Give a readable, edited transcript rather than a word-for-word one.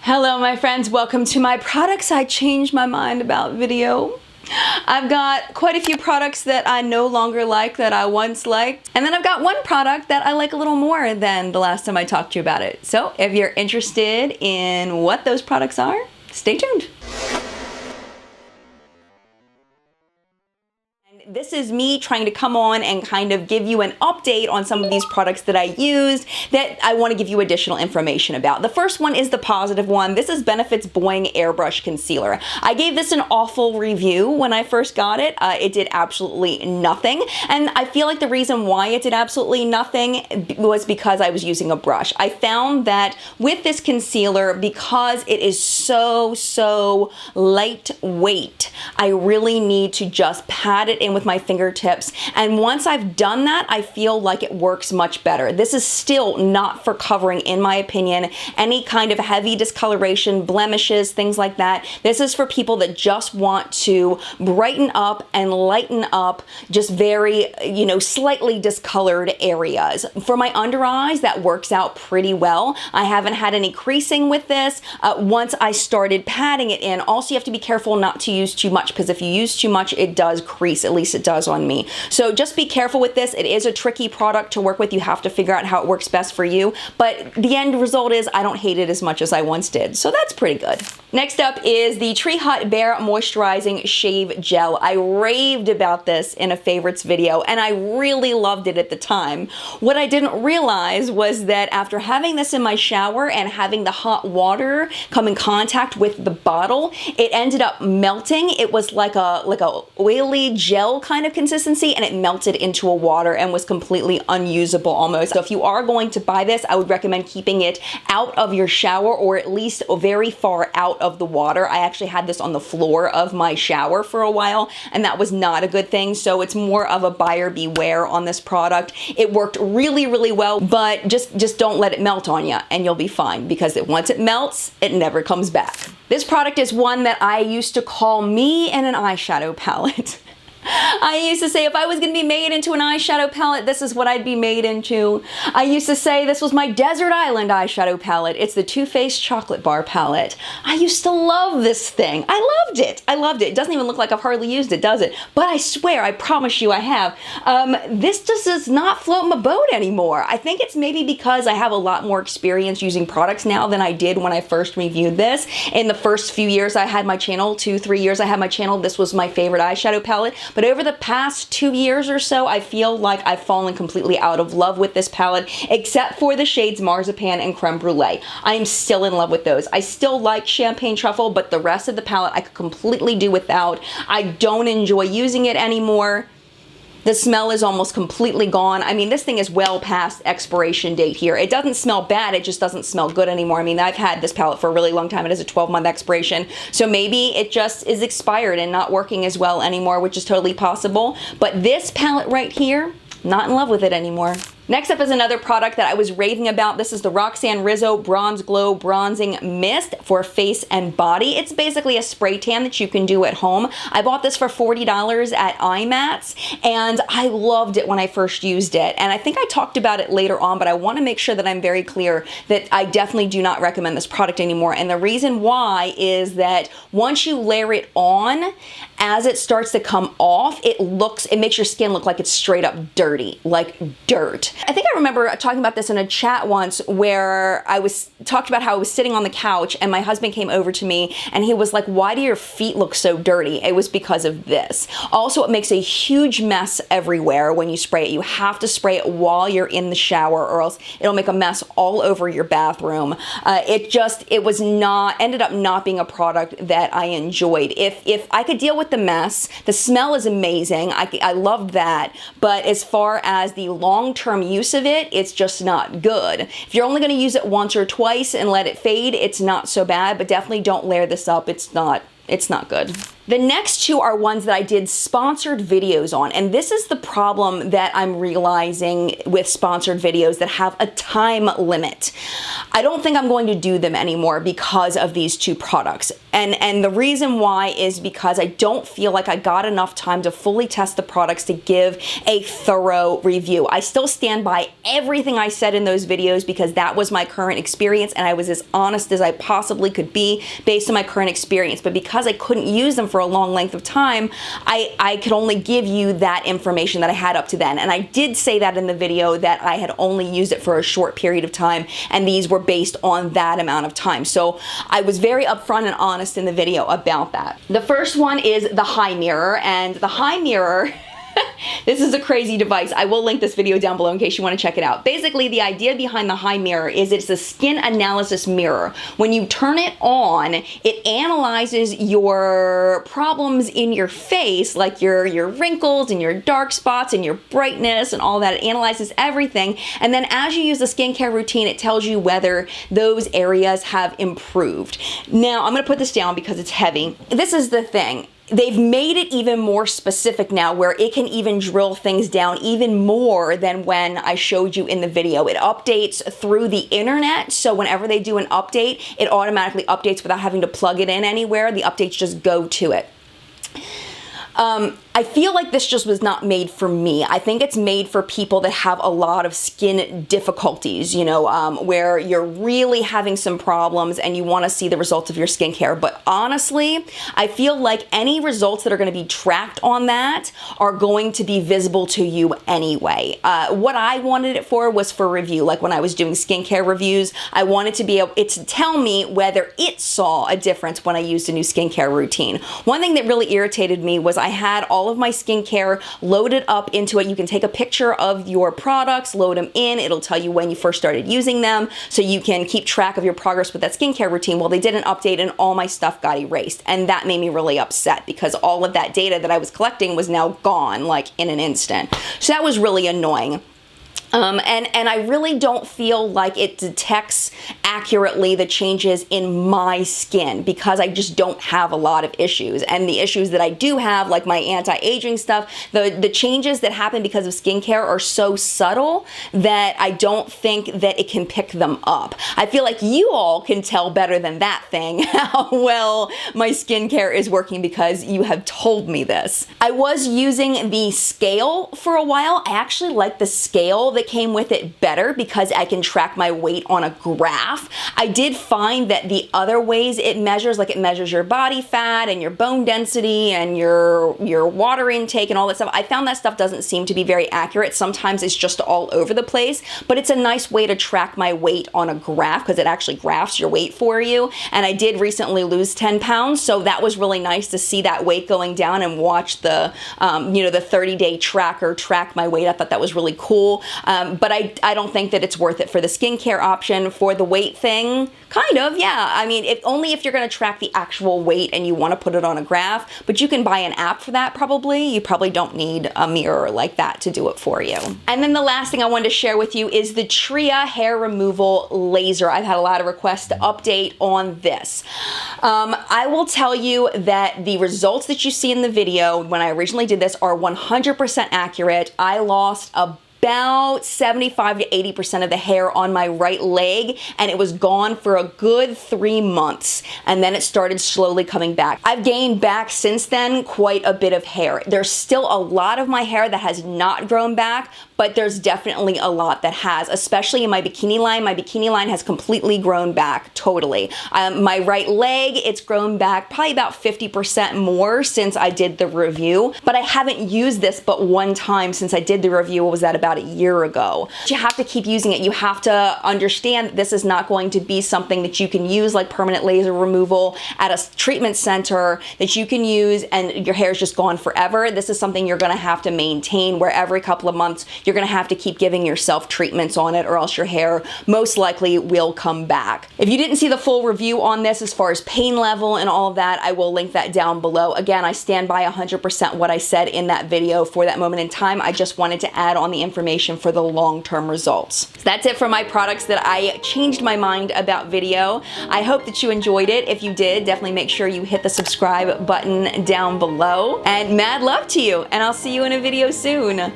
Hello my friends, welcome to my products I changed my mind about video. I've got quite a few products that I no longer like that I once liked, and then I've got one product that I like a little more than the last time I talked to you about it. So if you're interested in what those products are, stay tuned. This is me trying to come on and kind of give you an update on some of these products that I used that I want to give you additional information about. The first one is the positive one. This is Benefit's Boing Airbrush Concealer. I gave this an awful review when I first got it. It did absolutely nothing, and I feel like the reason why it did absolutely nothing was because I was using a brush. I found that with this concealer, because it is so lightweight, I really need to just pat it in with my fingertips, and once I've done that, I feel like it works much better. This is still not for covering, in my opinion, any kind of heavy discoloration, blemishes, things like that. This is for people that just want to brighten up and lighten up just very, slightly discolored areas. For my under eyes, that works out pretty well. I haven't had any creasing with this once I started patting it in. Also, you have to be careful not to use too much, because if you use too much, it does crease. At least it does on me. So just be careful with this. It is a tricky product to work with. You have to figure out how it works best for you. But the end result is I don't hate it as much as I once did. So that's pretty good. Next up is the Tree Hut Bare Moisturizing Shave Gel. I raved about this in a favorites video, and I really loved it at the time. What I didn't realize was that after having this in my shower and having the hot water come in contact with the bottle, it ended up melting. It was like a oily gel kind of consistency, and it melted into a water and was completely unusable almost. So if you are going to buy this, I would recommend keeping it out of your shower, or at least very far out of the water. I actually had this on the floor of my shower for a while, and that was not a good thing. So it's more of a buyer beware on this product. It worked really well, but just don't let it melt on you and you'll be fine, because once it melts, it never comes back. This product is one that I used to call me in an eyeshadow palette. I used to say if I was going to be made into an eyeshadow palette, this is what I'd be made into. I used to say this was my Desert Island eyeshadow palette. It's the Too Faced Chocolate Bar palette. I used to love this thing. I loved it. I loved it. It doesn't even look like I've hardly used it, does it? But I swear, I promise you I have. This just does not float my boat anymore. I think it's maybe because I have a lot more experience using products now than I did when I first reviewed this. In the first few years I had my channel, 2-3 years I had my channel, this was my favorite eyeshadow palette. But over the past 2 years or so, I feel like I've fallen completely out of love with this palette, except for the shades Marzipan and Creme Brulee. I am still in love with those. I still like Champagne Truffle, but the rest of the palette I could completely do without. I don't enjoy using it anymore. The smell is almost completely gone. I mean, this thing is well past expiration date here. It doesn't smell bad, it just doesn't smell good anymore. I mean, I've had this palette for a really long time. It has a 12-month expiration, so maybe it just is expired and not working as well anymore, which is totally possible. But this palette right here, not in love with it anymore. Next up is another product that I was raving about. This is the Roxanne Rizzo Bronze Glow Bronzing Mist for face and body. It's basically a spray tan that you can do at home. I bought this for $40 at IMATS, and I loved it when I first used it. And I think I talked about it later on, but I want to make sure that I'm very clear that I definitely do not recommend this product anymore. And the reason why is that once you layer it on, as it starts to come off, it makes your skin look like it's straight up dirty, like dirt. I think I remember talking about this in a chat once where talked about how I was sitting on the couch and my husband came over to me and he was like, "Why do your feet look so dirty?" It was because of this. Also, it makes a huge mess everywhere when you spray it. You have to spray it while you're in the shower, or else it'll make a mess all over your bathroom. Ended up not being a product that I enjoyed. If I could deal with the mess, the smell is amazing. I loved that. But as far as the long-term use of it, it's just not good. If you're only going to use it once or twice and let it fade, it's not so bad, but definitely don't layer this up. It's not good. The next two are ones that I did sponsored videos on, and this is the problem that I'm realizing with sponsored videos that have a time limit. I don't think I'm going to do them anymore because of these two products. And the reason why is because I don't feel like I got enough time to fully test the products to give a thorough review. I still stand by everything I said in those videos because that was my current experience, and I was as honest as I possibly could be based on my current experience. But because I couldn't use them for a long length of time, I could only give you that information that I had up to then. And I did say that in the video that I had only used it for a short period of time, and these were based on that amount of time. So I was very upfront and honest in the video about that. The first one is the HiMirror, and the HiMirror this is a crazy device. I will link this video down below in case you want to check it out. Basically, the idea behind the HiMirror is it's a skin analysis mirror. When you turn it on, it analyzes your problems in your face, like your wrinkles and your dark spots and your brightness and all that. It analyzes everything. And then as you use the skincare routine, it tells you whether those areas have improved. Now, I'm going to put this down because it's heavy. This is the thing. They've made it even more specific now where it can even drill things down even more than when I showed you in the video. It updates through the internet, so whenever they do an update, it automatically updates without having to plug it in anywhere. The updates just go to it. I feel like this just was not made for me. I think it's made for people that have a lot of skin difficulties, you know, where you're really having some problems and you want to see the results of your skincare. But honestly, I feel like any results that are going to be tracked on that are going to be visible to you anyway. What I wanted it for was for review. Like when I was doing skincare reviews, I wanted to be able to tell me whether it saw a difference when I used a new skincare routine. One thing that really irritated me was I had all of my skincare loaded up into it. You can take a picture of your products, load them in. It'll tell you when you first started using them, so you can keep track of your progress with that skincare routine. Well, they did an update and all my stuff got erased, and that made me really upset because all of that data that I was collecting was now gone, like in an instant. So that was really annoying. And I really don't feel like it detects accurately the changes in my skin because I just don't have a lot of issues. And the issues that I do have, like my anti-aging stuff, the changes that happen because of skincare are so subtle that I don't think that it can pick them up. I feel like you all can tell better than that thing how well my skincare is working because you have told me this. I was using the scale for a while. I actually like the scale that came with it better because I can track my weight on a graph. I did find that the other ways it measures, like it measures your body fat and your bone density and your water intake and all that stuff, I found that stuff doesn't seem to be very accurate. Sometimes it's just all over the place, but it's a nice way to track my weight on a graph because it actually graphs your weight for you. And I did recently lose 10 pounds, so that was really nice to see that weight going down and watch the, you know, the 30-day tracker track my weight. I thought that was really cool. But I don't think that it's worth it for the skincare option. For the weight thing, kind of, yeah. I mean, only if you're going to track the actual weight and you want to put it on a graph, but you can buy an app for that probably. You probably don't need a mirror like that to do it for you. And then the last thing I wanted to share with you is the Tria hair removal laser. I've had a lot of requests to update on this. I will tell you that the results that you see in the video when I originally did this are 100% accurate. I lost about 75 to 80% of the hair on my right leg, and it was gone for a good 3 months, and then it started slowly coming back. I've gained back since then quite a bit of hair. There's still a lot of my hair that has not grown back, but there's definitely a lot that has, especially in my bikini line. My bikini line has completely grown back, totally. My right leg, it's grown back probably about 50% more since I did the review, but I haven't used this but one time since I did the review. What was that, about a year ago? You have to keep using it. You have to understand that this is not going to be something that you can use like permanent laser removal at a treatment center that you can use and your hair is just gone forever. This is something you're gonna have to maintain, where every couple of months you're gonna have to keep giving yourself treatments on it, or else your hair most likely will come back. If you didn't see the full review on this as far as pain level and all of that, I will link that down below. Again, I stand by 100% what I said in that video for that moment in time. I just wanted to add on the information for the long-term results. So that's it for my products that I changed my mind about video. I hope that you enjoyed it. If you did, definitely make sure you hit the subscribe button down below. And mad love to you, and I'll see you in a video soon.